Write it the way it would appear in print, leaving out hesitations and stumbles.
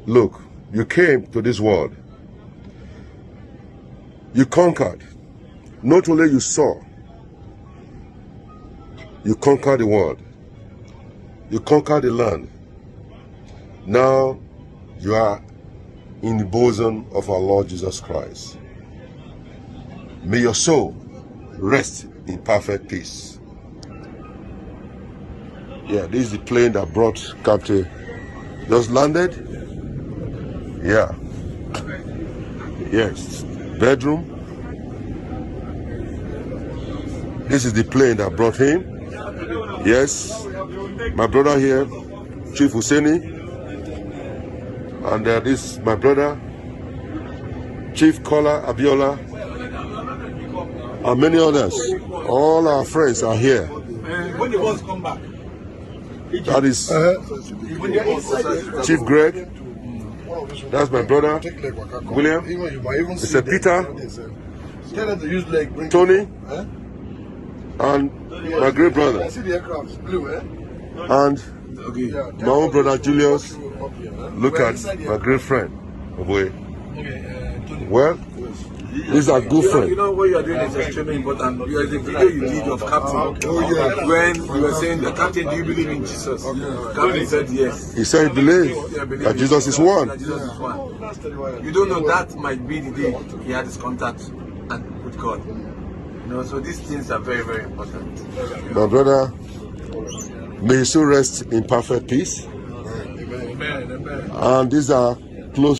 Look, you came to this world. You conquered. Not only you saw, you conquered the world. You conquered the land. Now you are in the bosom of our Lord Jesus Christ. May your soul rest in perfect peace. Yeah, this is the plane that brought Captain. Just landed. Yeah. Yes. Bedroom. This is the plane that brought him. Yes. My brother here, Chief Husseini. And this is my brother, Chief Kola Abiola. And many others. All our friends are here. When the boss come back. That is Chief Greg. That's my brother, William. Mr. Peter, Tony, and my great brother. And my own brother Julius. Look at my great friend. Well, these are good friends. You know what you are doing is extremely important. There is a video you did of Captain. When you were saying, the Captain, do you believe in Jesus? Captain said yes. He said he believes that Jesus is one. You don't know, that might be the day he had his contact with God. You know, so these things are very, very important. My brother, may his soul rest in perfect peace. Amen. And these are close